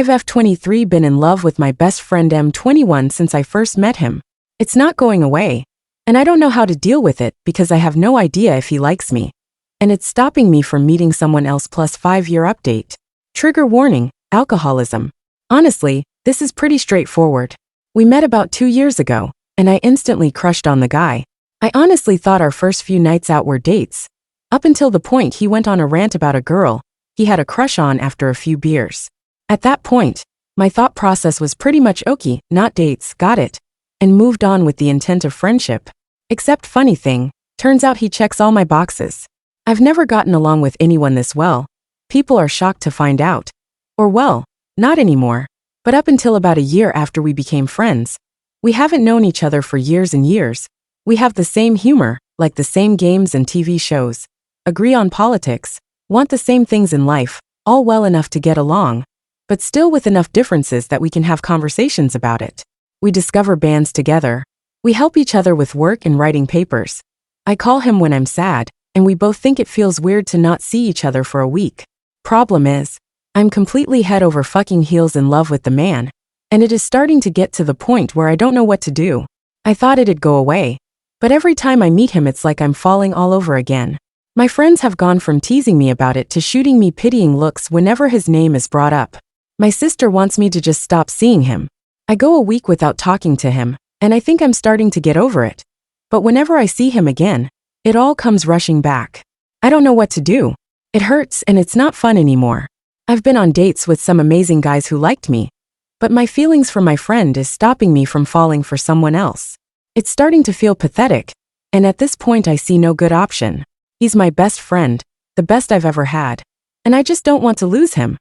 I've F23 been in love with my best friend M21 since I first met him. It's not going away. And I don't know how to deal with it because I have no idea if he likes me. And it's stopping me from meeting someone else plus 5-year update. Trigger warning, alcoholism. Honestly, this is pretty straightforward. We met about 2 years ago, and I instantly crushed on the guy. I honestly thought our first few nights out were dates. Up until the point he went on a rant about a girl he had a crush on after a few beers. At that point, my thought process was pretty much okay, not dates, got it, and moved on with the intent of friendship. Except funny thing, turns out he checks all my boxes. I've never gotten along with anyone this well. People are shocked to find out. Or well, not anymore. But up until about a year after we became friends, we haven't known each other for years and years. We have the same humor, like the same games and TV shows, agree on politics, want the same things in life, all well enough to get along, but still with enough differences that we can have conversations about it. We discover bands together. We help each other with work and writing papers. I call him when I'm sad, and we both think it feels weird to not see each other for a week. Problem is, I'm completely head over fucking heels in love with the man, and it is starting to get to the point where I don't know what to do. I thought it'd go away, but every time I meet him it's like I'm falling all over again. My friends have gone from teasing me about it to shooting me pitying looks whenever his name is brought up. My sister wants me to just stop seeing him. I go a week without talking to him, and I think I'm starting to get over it. But whenever I see him again, it all comes rushing back. I don't know what to do. It hurts and it's not fun anymore. I've been on dates with some amazing guys who liked me, but my feelings for my friend is stopping me from falling for someone else. It's starting to feel pathetic, and at this point I see no good option. He's my best friend, the best I've ever had, and I just don't want to lose him.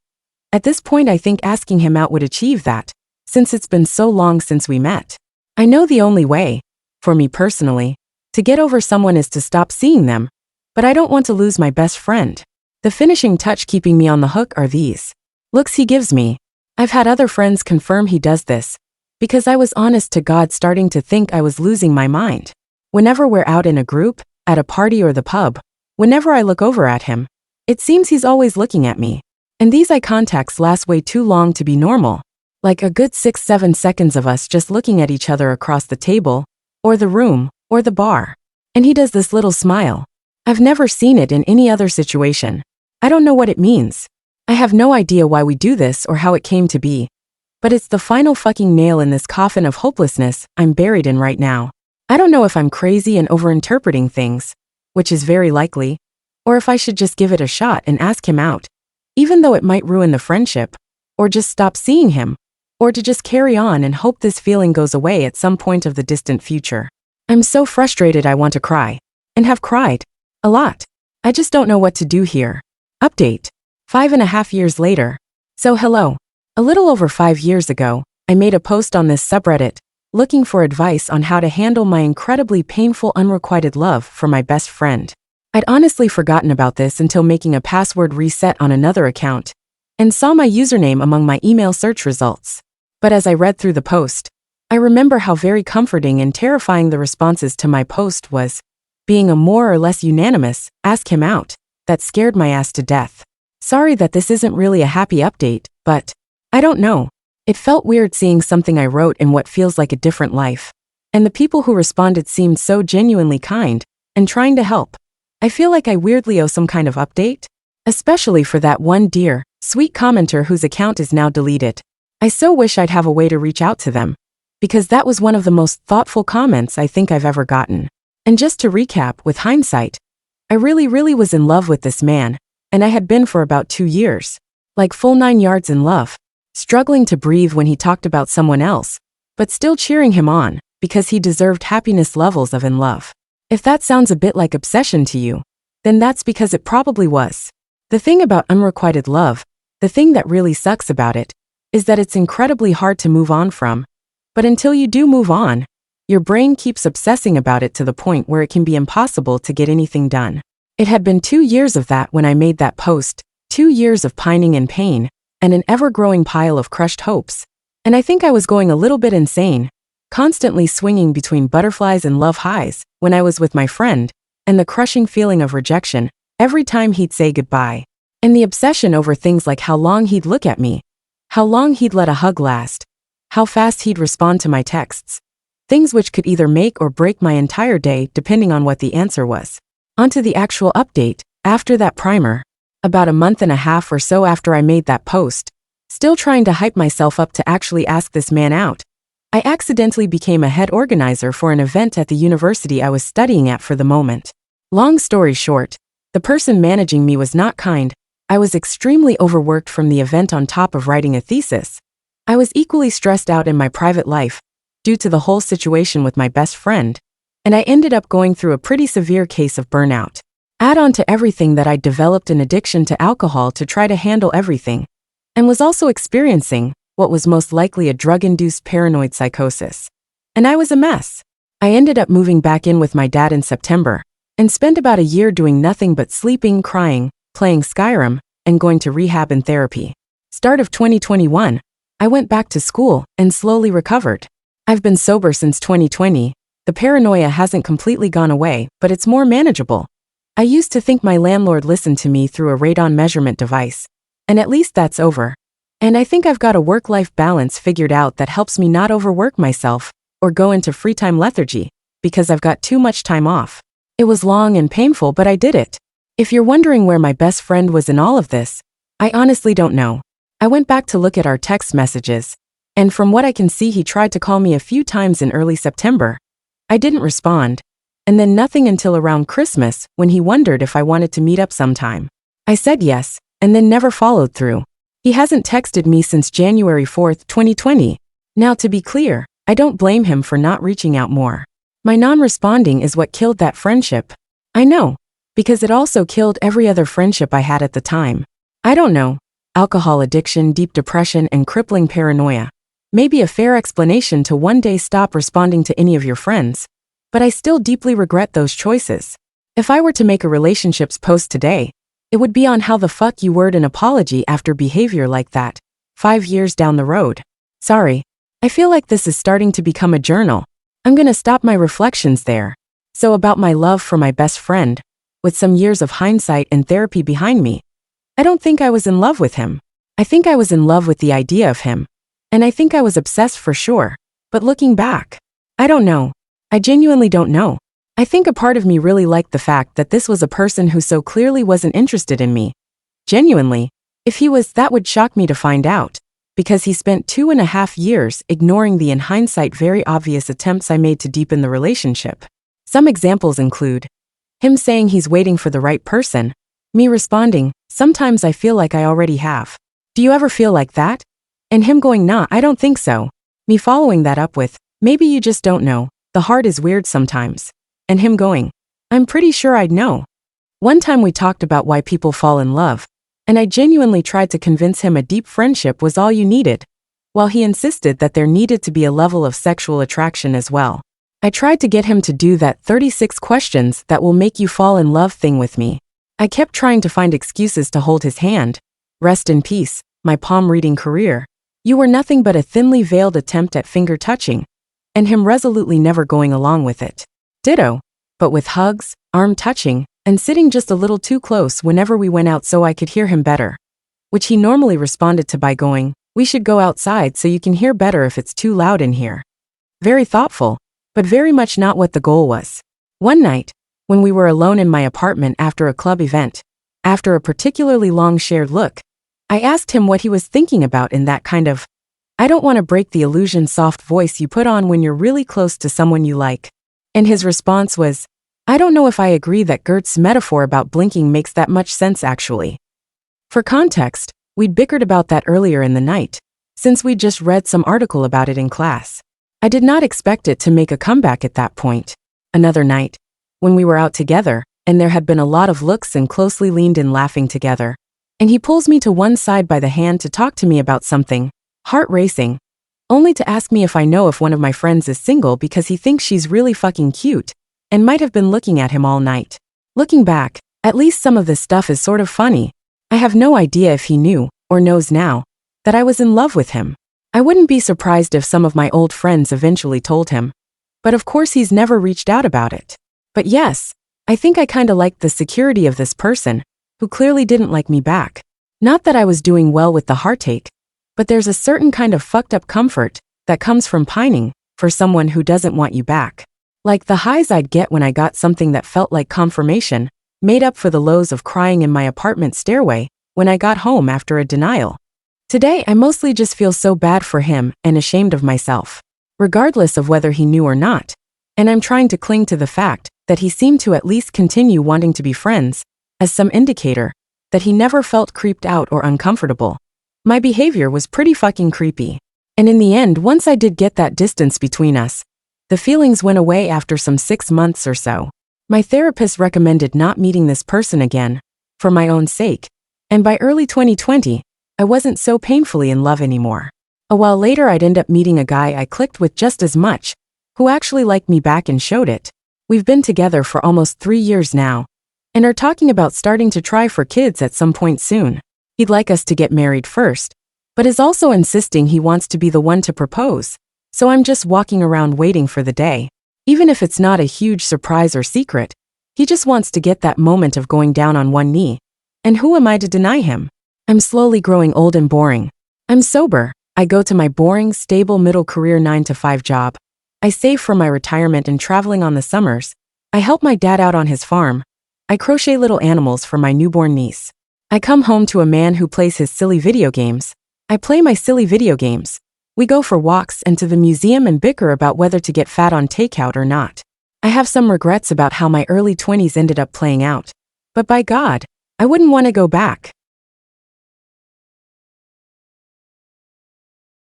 At this point I think asking him out would achieve that, since it's been so long since we met. I know the only way, for me personally, to get over someone is to stop seeing them, but I don't want to lose my best friend. The finishing touch keeping me on the hook are these looks he gives me. I've had other friends confirm he does this, because I was honest to God starting to think I was losing my mind. Whenever we're out in a group, at a party or the pub, whenever I look over at him, it seems he's always looking at me. And these eye contacts last way too long to be normal. Like a good 6-7 seconds of us just looking at each other across the table, or the room, or the bar. And he does this little smile. I've never seen it in any other situation. I don't know what it means. I have no idea why we do this or how it came to be. But it's the final fucking nail in this coffin of hopelessness I'm buried in right now. I don't know if I'm crazy and overinterpreting things, which is very likely, or if I should just give it a shot and ask him out, even though it might ruin the friendship, or just stop seeing him, or to just carry on and hope this feeling goes away at some point of the distant future. I'm so frustrated I want to cry. And have cried. A lot. I just don't know what to do here. Update. 5.5 years later. So hello. A little over 5 years ago, I made a post on this subreddit, looking for advice on how to handle my incredibly painful unrequited love for my best friend. I'd honestly forgotten about this until making a password reset on another account, and saw my username among my email search results. But as I read through the post, I remember how very comforting and terrifying the responses to my post was, being a more or less unanimous, ask him out, that scared my ass to death. Sorry that this isn't really a happy update, but I don't know. It felt weird seeing something I wrote in what feels like a different life. And the people who responded seemed so genuinely kind and trying to help. I feel like I weirdly owe some kind of update, especially for that one dear, sweet commenter whose account is now deleted. I so wish I'd have a way to reach out to them, because that was one of the most thoughtful comments I think I've ever gotten. And just to recap, with hindsight, I really was in love with this man, and I had been for about 2 years, like full 9 yards in love, struggling to breathe when he talked about someone else, but still cheering him on, because he deserved happiness levels of in love. If that sounds a bit like obsession to you, then that's because it probably was. The thing about unrequited love, the thing that really sucks about it, is that it's incredibly hard to move on from. But until you do move on, your brain keeps obsessing about it to the point where it can be impossible to get anything done. It had been 2 years of that when I made that post, 2 years of pining and pain, and an ever-growing pile of crushed hopes. And I think I was going a little bit insane, constantly swinging between butterflies and love highs when I was with my friend, and the crushing feeling of rejection every time he'd say goodbye, and the obsession over things like how long he'd look at me, how long he'd let a hug last, how fast he'd respond to my texts. Things which could either make or break my entire day depending on what the answer was. Onto the actual update, after that primer. About a month and a half or so after I made that post, still trying to hype myself up to actually ask this man out, I accidentally became a head organizer for an event at the university I was studying at for the moment. Long story short, the person managing me was not kind. I was extremely overworked from the event on top of writing a thesis. I was equally stressed out in my private life, due to the whole situation with my best friend, and I ended up going through a pretty severe case of burnout. Add on to everything that I'd developed an addiction to alcohol to try to handle everything, and was also experiencing what was most likely a drug-induced paranoid psychosis. And I was a mess. I ended up moving back in with my dad in September, and spent about a year doing nothing but sleeping, crying, playing Skyrim, and going to rehab and therapy. Start of 2021, I went back to school and slowly recovered. I've been sober since 2020. The paranoia hasn't completely gone away, but it's more manageable. I used to think my landlord listened to me through a radon measurement device, and at least that's over. And I think I've got a work-life balance figured out that helps me not overwork myself or go into free time lethargy, because I've got too much time off. It was long and painful, but I did it. If you're wondering where my best friend was in all of this, I honestly don't know. I went back to look at our text messages, and from what I can see, he tried to call me a few times in early September. I didn't respond, and then nothing until around Christmas when he wondered if I wanted to meet up sometime. I said yes, and then never followed through. He hasn't texted me since January 4th, 2020. Now, to be clear, I don't blame him for not reaching out more. My non-responding is what killed that friendship. I know, because it also killed every other friendship I had at the time. I don't know. Alcohol addiction, deep depression, and crippling paranoia. Maybe a fair explanation to one day stop responding to any of your friends. But I still deeply regret those choices. If I were to make a relationships post today, it would be on how the fuck you word an apology after behavior like that, 5 years down the road. Sorry. I feel like this is starting to become a journal. I'm gonna stop my reflections there. So about my love for my best friend, with some years of hindsight and therapy behind me, I don't think I was in love with him. I think I was in love with the idea of him. And I think I was obsessed for sure. But looking back, I don't know. I genuinely don't know. I think a part of me really liked the fact that this was a person who so clearly wasn't interested in me. Genuinely. If he was, that would shock me to find out. Because he spent 2.5 years ignoring the in hindsight very obvious attempts I made to deepen the relationship. Some examples include him saying he's waiting for the right person, me responding, sometimes I feel like I already have. Do you ever feel like that? And him going, nah, I don't think so. Me following that up with, maybe you just don't know, the heart is weird sometimes. And him going, I'm pretty sure I'd know. One time we talked about why people fall in love, and I genuinely tried to convince him a deep friendship was all you needed, while he insisted that there needed to be a level of sexual attraction as well. I tried to get him to do that 36 questions that will make you fall in love thing with me. I kept trying to find excuses to hold his hand. Rest in peace, my palm reading career. You were nothing but a thinly veiled attempt at finger touching, and him resolutely never going along with it. Ditto, but with hugs, arm touching, and sitting just a little too close whenever we went out so I could hear him better. Which he normally responded to by going, we should go outside so you can hear better if it's too loud in here. Very thoughtful, but very much not what the goal was. One night, when we were alone in my apartment after a club event, after a particularly long shared look, I asked him what he was thinking about in that kind of, I don't want to break the illusion soft voice you put on when you're really close to someone you like. And his response was, I don't know if I agree that Gert's metaphor about blinking makes that much sense actually. For context, we'd bickered about that earlier in the night, since we'd just read some article about it in class. I did not expect it to make a comeback at that point. Another night, when we were out together, and there had been a lot of looks and closely leaned in laughing together, and he pulls me to one side by the hand to talk to me about something, heart racing, only to ask me if I know if one of my friends is single because he thinks she's really fucking cute, and might have been looking at him all night. Looking back, at least some of this stuff is sort of funny. I have no idea if he knew, or knows now, that I was in love with him. I wouldn't be surprised if some of my old friends eventually told him. But of course he's never reached out about it. But yes, I think I kinda liked the security of this person, who clearly didn't like me back. Not that I was doing well with the heartache, But there's a certain kind of fucked up comfort that comes from pining for someone who doesn't want you back. Like the highs I'd get when I got something that felt like confirmation, made up for the lows of crying in my apartment stairway when I got home after a denial. Today, I mostly just feel so bad for him and ashamed of myself, regardless of whether he knew or not. And I'm trying to cling to the fact that he seemed to at least continue wanting to be friends, as some indicator that he never felt creeped out or uncomfortable. My behavior was pretty fucking creepy. And in the end, once I did get that distance between us, the feelings went away after some 6 months or so. My therapist recommended not meeting this person again, for my own sake, and by early 2020, I wasn't so painfully in love anymore. A while later I'd end up meeting a guy I clicked with just as much, who actually liked me back and showed it. We've been together for almost 3 years now, and are talking about starting to try for kids at some point soon. He'd like us to get married first, but is also insisting he wants to be the one to propose, so I'm just walking around waiting for the day. Even if it's not a huge surprise or secret, he just wants to get that moment of going down on one knee. And who am I to deny him? I'm slowly growing old and boring. I'm sober. I go to my boring, stable middle-career 9-to-5 job. I save for my retirement and traveling on the summers. I help my dad out on his farm. I crochet little animals for my newborn niece. I come home to a man who plays his silly video games. I play my silly video games. We go for walks and to the museum and bicker about whether to get fat on takeout or not. I have some regrets about how my early 20s ended up playing out. But by God, I wouldn't want to go back.